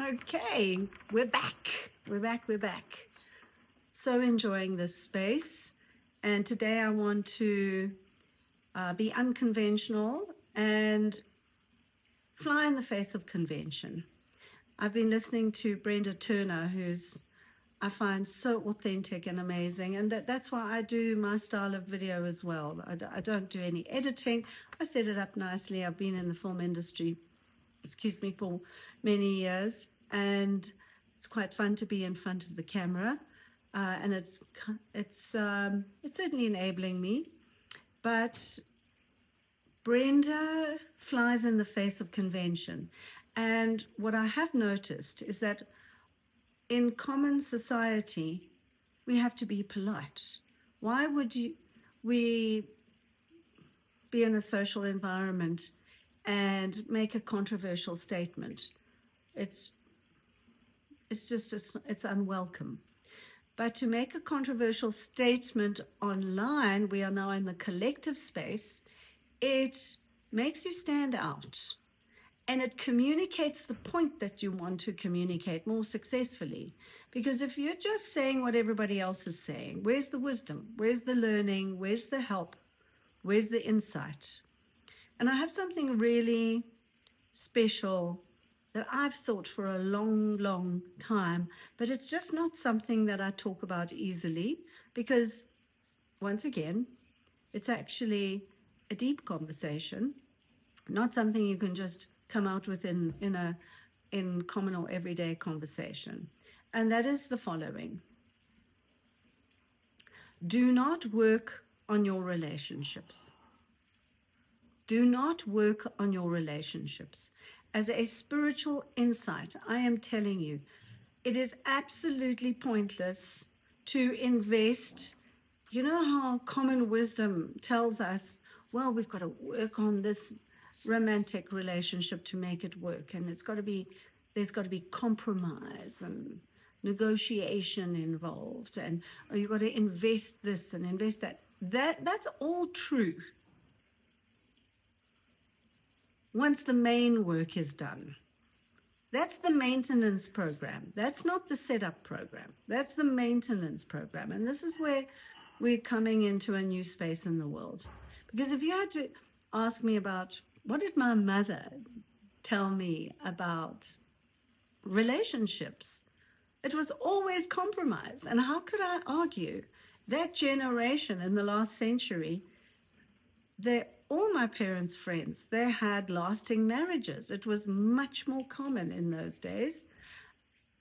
Okay, we're back. We're back. So enjoying this space. And today I want to be unconventional and fly in the face of convention. I've been listening to Brenda Turner, who's I find so authentic and amazing. And that's why I do my style of video as well. I don't do any editing. I set it up nicely. I've been in the film industry, for many years. And it's quite fun to be in front of the camera. And it's certainly enabling me. But Brenda flies in the face of convention. And what I have noticed is that in common society, we have to be polite. Why would we be in a social environment and make a controversial statement? It's it's unwelcome. But to make a controversial statement online, we are now in the collective space, it makes you stand out. And it communicates the point that you want to communicate more successfully. Because if you're just saying what everybody else is saying, where's the wisdom? Where's the learning? Where's the help? Where's the insight? And I have something really special that I've thought for a long, long time, but it's just not something that I talk about easily because, once again, it's actually a deep conversation, not something you can just come out with in common or everyday conversation. And that is the following. Do not work on your relationships. Do not work on your relationships. As a spiritual insight, I am telling you, it is absolutely pointless to invest. You know how common wisdom tells us, well, we've got to work on this romantic relationship to make it work, and there's got to be compromise and negotiation involved, and you've got to invest this and invest that. That's all true once the main work is done. That's the maintenance program. That's not the setup program. That's the maintenance program. And this is where we're coming into a new space in the world. Because if you had to ask me about what did my mother tell me about relationships, it was always compromise. And how could I argue? That generation in the last century, all my parents' friends, they had lasting marriages. It was much more common in those days.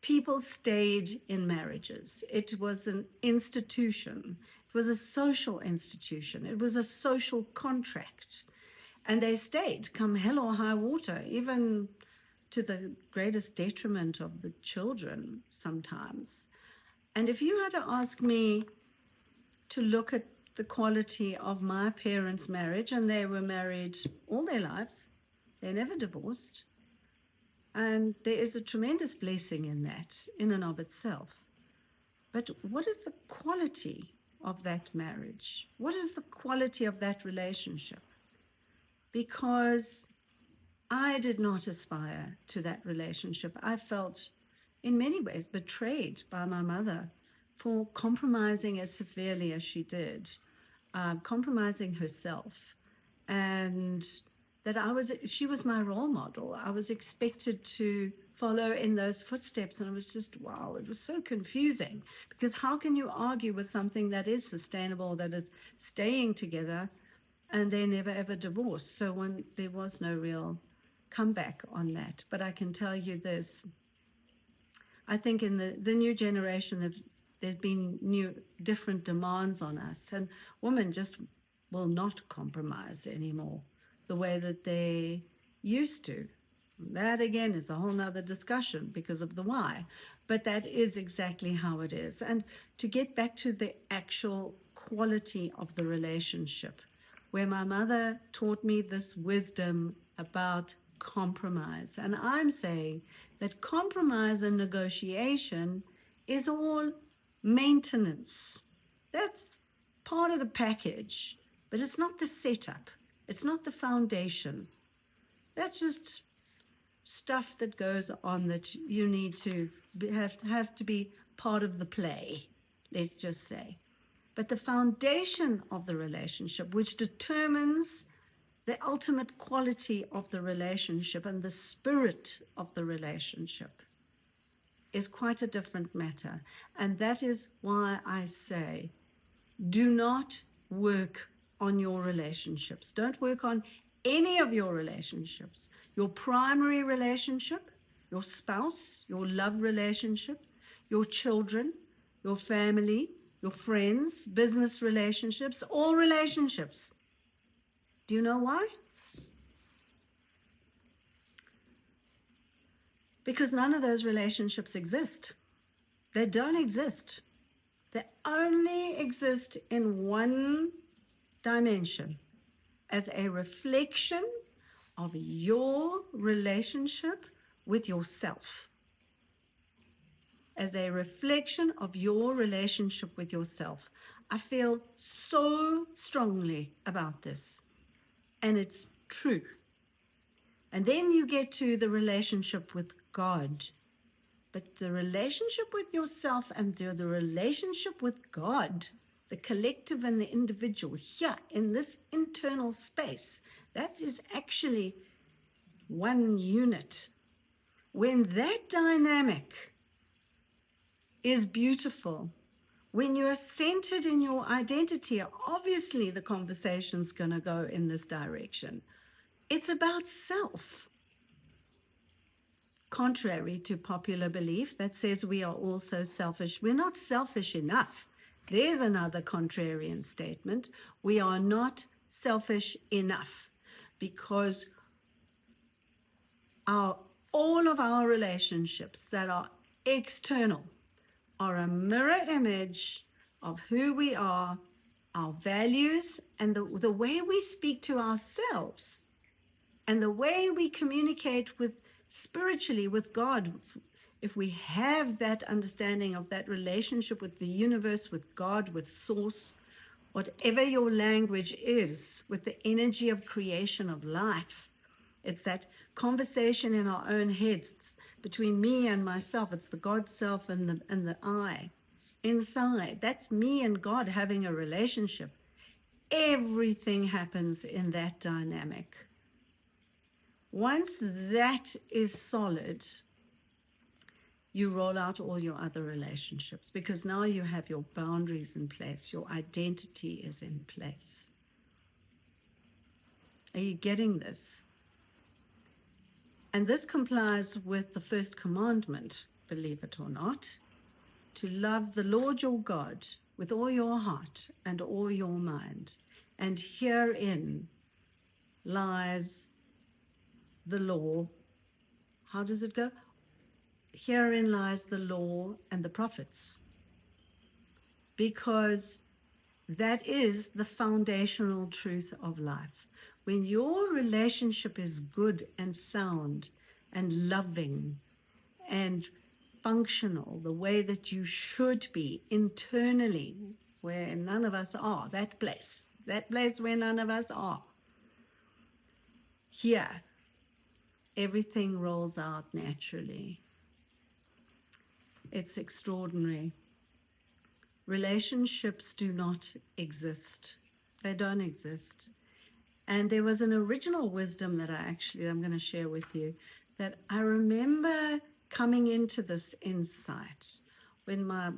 People stayed in marriages. It was an institution. It was a social institution. It was a social contract. And they stayed, come hell or high water, even to the greatest detriment of the children sometimes. And if you had to ask me to look at the quality of my parents' marriage, and they were married all their lives, they never divorced. And there is a tremendous blessing in that, in and of itself. But what is the quality of that marriage? What is the quality of that relationship? Because I did not aspire to that relationship. I felt, in many ways, betrayed by my mother for compromising as severely as she did, compromising herself, and that she was my role model. I was expected to follow in those footsteps, and it was just, wow, it was so confusing, because how can you argue with something that is sustainable, that is staying together, and they never ever divorced? So there was no real comeback on that. But I can tell you this, I think in the new generation, there's been different demands on us, and women just will not compromise anymore the way that they used to. That again is a whole nother discussion because of the why, but that is exactly how it is. And to get back to the actual quality of the relationship, where my mother taught me this wisdom about compromise, and I'm saying that compromise and negotiation is all maintenance. That's part of the package, but it's not the setup. It's not the foundation. That's just stuff that goes on that you need to have to be part of the play, let's just say. But the foundation of the relationship, which determines the ultimate quality of the relationship and the spirit of the relationship, is quite a different matter. And that is why I say, do not work on your relationships. Don't work on any of your relationships. Your primary relationship, your spouse, your love relationship, your children, your family, your friends, business relationships, all relationships. Do you know why? Because none of those relationships exist. They don't exist. They only exist in one dimension, as a reflection of your relationship with yourself. As a reflection of your relationship with yourself. I feel so strongly about this, and it's true. And then you get to the relationship with God. But the relationship with yourself and the relationship with God, the collective and the individual, here in this internal space, that is actually one unit. When that dynamic is beautiful, when you are centered in your identity, obviously the conversation's going to go in this direction. It's about self. Contrary to popular belief that says we are all so selfish. We're not selfish enough. There's another contrarian statement. We are not selfish enough because all of our relationships that are external are a mirror image of who we are, our values, and the way we speak to ourselves, and the way we communicate with spiritually with God. If we have that understanding of that relationship with the universe, with God, with source, whatever your language is, with the energy of creation of life, it's that conversation in our own heads. It's between me and myself. It's the God self and the I inside. That's me and God having a relationship. Everything happens in that dynamic. Once that is solid, you roll out all your other relationships, because now you have your boundaries in place, your identity is in place. Are you getting this? And this complies with the first commandment, believe it or not, to love the Lord your God with all your heart and all your mind. And herein lies the law. How does it go? Herein lies the law and the prophets. Because that is the foundational truth of life. When your relationship is good and sound and loving and functional, the way that you should be internally, where none of us are, that place where none of us are, here, everything rolls out naturally. It's extraordinary. Relationships do not exist. They don't exist. And there was an original wisdom that I'm going to share with you, that I remember coming into this insight when my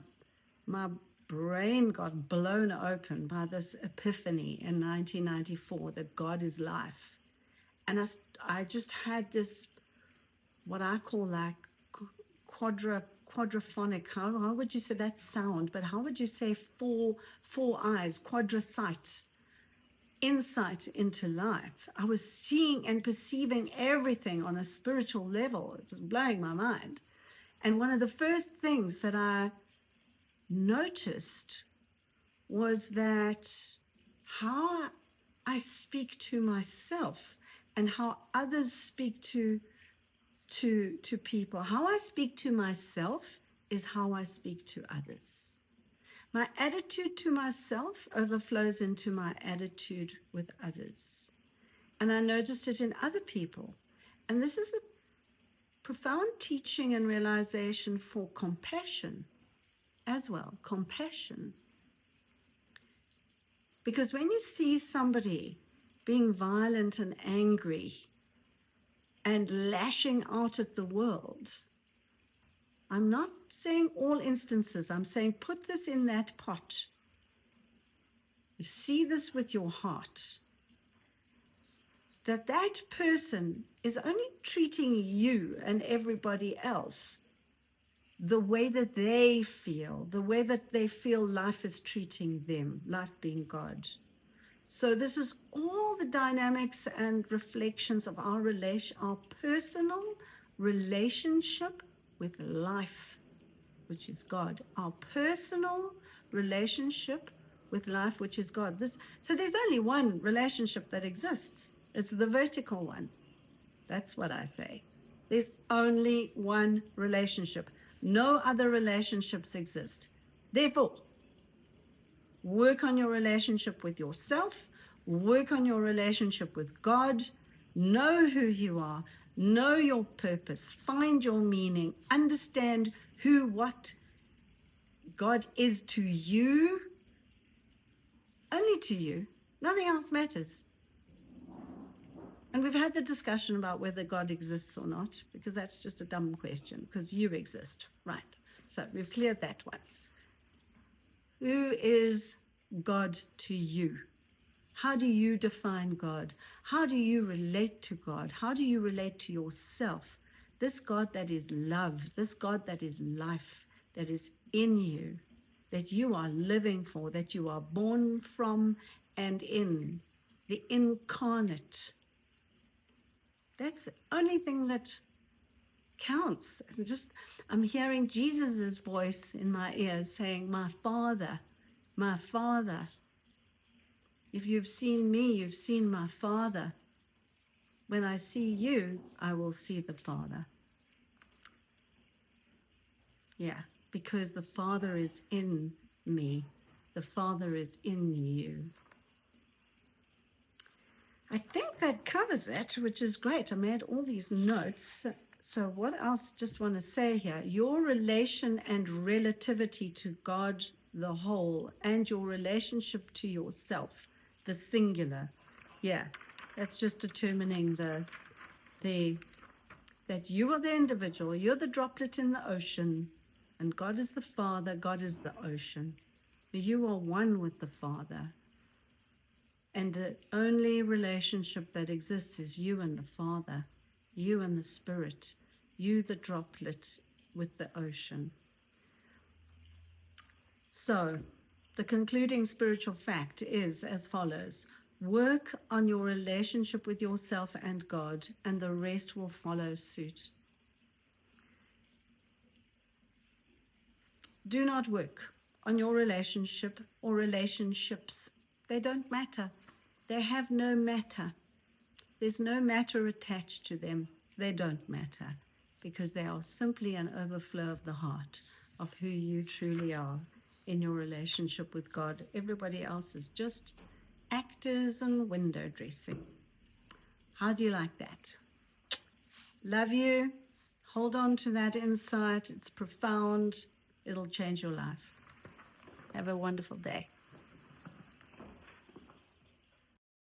brain got blown open by this epiphany in 1994 that God is life. And I just had this, what I call like quadraphonic, how would you say that sound, but how would you say four eyes, quadrasight, insight into life. I was seeing and perceiving everything on a spiritual level. It was blowing my mind. And one of the first things that I noticed was that how I speak to myself and how others speak to people. How I speak to myself is how I speak to others. My attitude to myself overflows into my attitude with others. And I noticed it in other people. And this is profound teaching and realization for compassion as well. Compassion. Because when you see somebody being violent and angry and lashing out at the world, I'm not saying all instances, I'm saying put this in that pot. See this with your heart. That person is only treating you and everybody else the way that they feel, the way that they feel life is treating them, life being God. So this is all the dynamics and reflections of our personal relationship with life, which is God. Our personal relationship with life, which is God. So there's only one relationship that exists. It's the vertical one. That's what I say. There's only one relationship. No other relationships exist. Therefore, work on your relationship with yourself. Work on your relationship with God. Know who you are. Know your purpose. Find your meaning. Understand what God is to you. Only to you. Nothing else matters. And we've had the discussion about whether God exists or not, because that's just a dumb question, because you exist. Right. So we've cleared that one. Who is God to you? How do you define God? How do you relate to God? How do you relate to yourself? This God that is love, this God that is life, that is in you, that you are living for, that you are born from and in, the incarnate. That's the only thing that counts. I'm hearing Jesus's voice in my ears saying, my Father, my Father. If you've seen me, you've seen my Father. When I see you, I will see the Father. Yeah, because the Father is in me. The Father is in you. I think that covers it, which is great. I made all these notes. So what else just want to say here? Your relation and relativity to God, the whole, and your relationship to yourself, the singular. Yeah, that's just determining that you are the individual, you're the droplet in the ocean, and God is the Father, God is the ocean. You are one with the Father. And the only relationship that exists is you and the Father, you and the Spirit, you the droplet with the ocean. So, the concluding spiritual fact is as follows. Work on your relationship with yourself and God, and the rest will follow suit. Do not work on your relationship or relationships. They don't matter. They have no matter. There's no matter attached to them. They don't matter because they are simply an overflow of the heart of who you truly are in your relationship with God. Everybody else is just actors and window dressing. How do you like that? Love you. Hold on to that insight. It's profound. It'll change your life. Have a wonderful day.